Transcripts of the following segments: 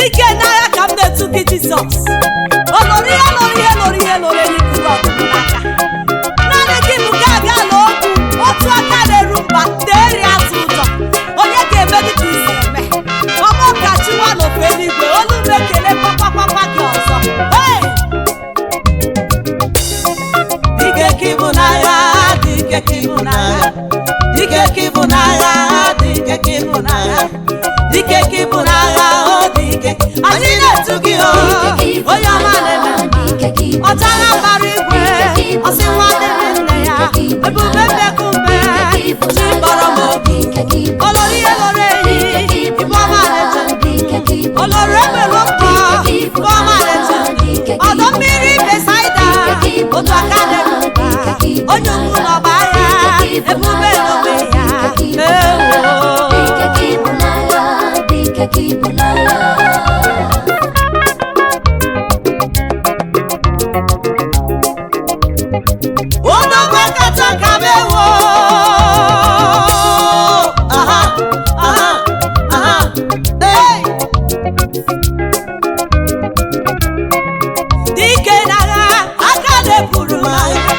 dike n'agha ka m na-etu gị Jizọs. Olori ihe lori ihe lori ihe lori eluigwe ọgụgụ n'aka. Naanị gị bụ ga aga n'okwu otu aka na-eru mba na-eri atụ ụjọ. Onye ga-eme dị ka isi eme. Ọmụ ka chiwa n'ofe eluigwe olu m ekele kpakpakpakpa gị ọzọ. Dike ka ịbụ n'agha, dike ka ịbụ n'agha, dike ka ịbụ n'agha, dike ka ịbụ n'agha, dike ka ịbụ n'agha, o dike. Anyị na-etu gị o, onye ọma na-eme ọchara gbara igwe, ọsị nwa dịrị nne ya, ebube mbekumbe, chi kpọrọ m obi, olori ihe lori ehi, ibe ọma na-eche, olori egbelu mkpọ, ibe ọma na-eche, ọdọ mmiri Besaida, otu aka na-eru mba, onye ukwu n'ọgba agha, ebube n'obe ya, ewo. Odogwe kacha ka mewo. Aha, aha, aha. Hey! Dike n'agha, aka na-eburu n'agha.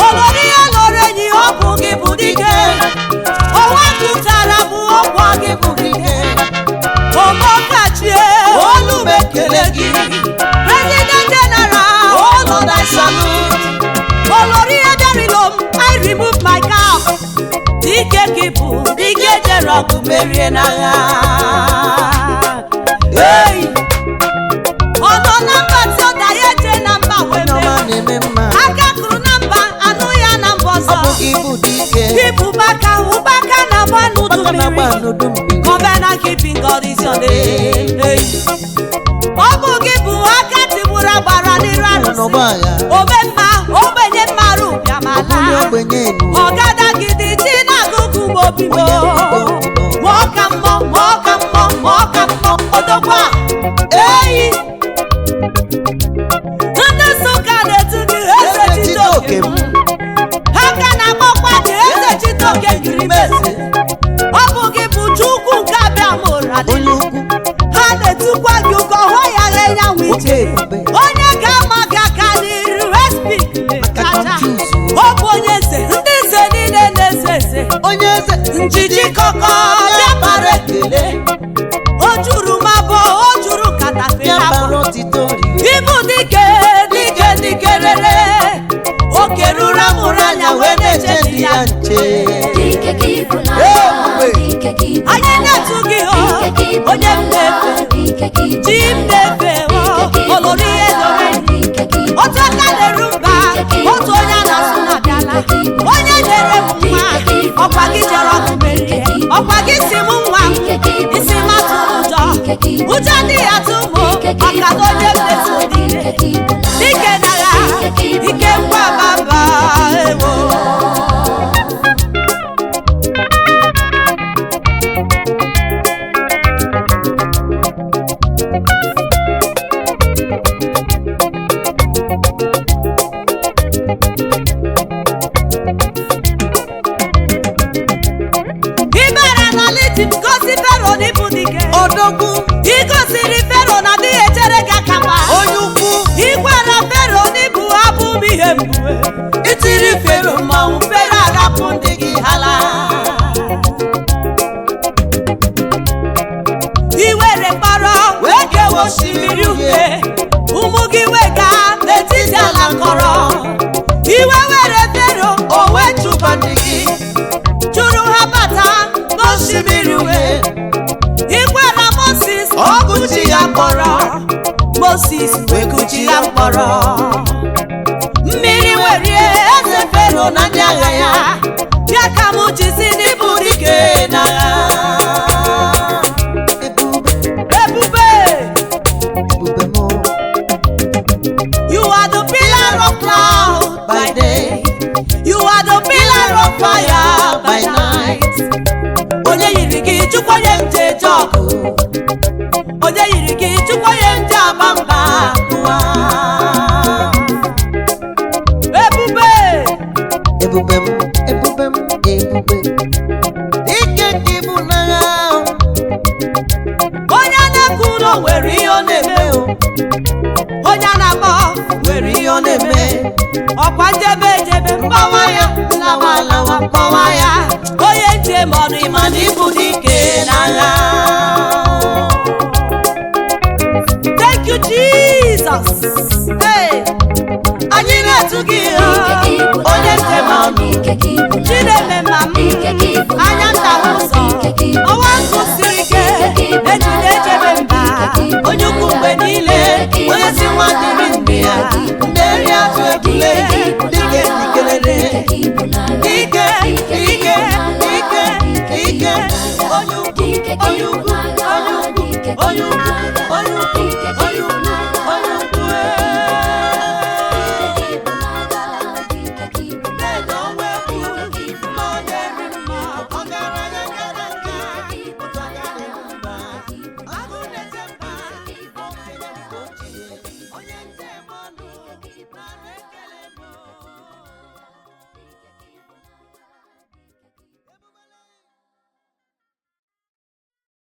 Olori ya loro enyi, ọgwụ gị bụ dike. Ọnwa tụtara bụ ọgwụ gị bụ dike. Omokachie, olu m ekele gị. President General, olu na salute. Olori Edarilom, I remove my cap. Dike gị bụ dike jere ọgụ merie n'agha. Hey! Ọ nọ na mba si ọda ya eje na mba weme. Aka kụrụ na mba, anụ ya na mba ọzọ. Gị bụ ụbaka, ụbaka na-agba n'udu mmiri. Covenant keeping God is your name. Hey! Ọ bụ gị bụ aka tigburu agbara n'iru arụsị. Ome mma, ogbenye mmarụ bịamala. Ọgadagidi chi na-agụgụ obibo. Ma ọ ka mmọ, ma ọ ka mmọ, ma ọ ka mmọ, odogwa. Eyi! Ndị Nsụka na-etu gị eze Chitoke m. Ha ka na-akpọkwa gị eze Chitoke Ngirimesi. Ọ bụ gị bụ Chukwu nke abịa mụra dị. Ha na-etukwa gị ụkọ hụ ya ghe nyanwụ ije. Onye ga-ama gị aka n'iru respik kacha. Ọ bụ onye eze, ndị eze niile na-eze eze. Njiji kọkọ bịa bara ekele. O juru mabọ, o juru katapila. Ibu dike, dike, dike rere. Oke ruru amụrụ anya wee na-eche di ya nche. Anyị na-etu gị o, onye m na-efe, chi m na-efe o, olori ihe lori. Otu aka na-eru mba, otu onye a na-asụ na-abịala. Onye nyere m nwa, ọkwa gị jere ọgụ merie. Ọkwa gị si m nwa m, isi m atụrụ ụjọ. Ụjọ adịghị atụ m maka na onye m na-etu niile. Dike n'agha, ike ngwa baba ewo. Gosi Fero n'ibu dike. Odogwu. Igosiri Fero na adịghị echere gị aka mgba. Onye ukwu. Igwara Fero n'ibu abụ m ihe mbue. Itiri Fero mmanwụ, Fero arapụ ndị gị hala. Iwere mkpọrọ wee kewa osimiri uhie. Ụmụ gị wega n'etiti ala nkọrọ. Iwe were Fero o wee chụba ndị gị. Chụrụ ha bata n'osimiri uhie. Igwara Moses ọkụchi ya mkpọrọ. Moses wee kuchi ya mkpọrọ. Mmiri werie eze Fero na ndị agha ya. Ya ka m jizi n'ibu dike n'agha. Ebube. You are the pillar of cloud by day. You are the pillar of fire by night. Onye yiri gị chukwu onye nje eje ọgụ. Onye yiri gị chukwu onye nje agba mba ụwa. Ebube. Ebube m, ebube m, ebube. Ike gị bụ n'agha. Onye na-ekwu ụlọ o nwere ihe ọ na-eme o. Onye a na-akpọ nwere ihe ọ na-eme. Ọkwa njebe ejebe mgbawa ya, lawa lawa mgbawa ya. Onye njem ọrụ ịma na ịbụ dike n'agha. Thank you Jesus. Hey, anyị na-etu gị onye njem ọrụ. Chineme ma m anya nta ụzọ. Ọwa nkụ siri ike eji na-echebe mba. Onye ukwu mgbe niile onye si nwa dịrị ndị ya. Mmeri atụ ebule dike dikelere. Ike ike ike ike onye ukwu onye ukwu onye ukwu onye ukwu.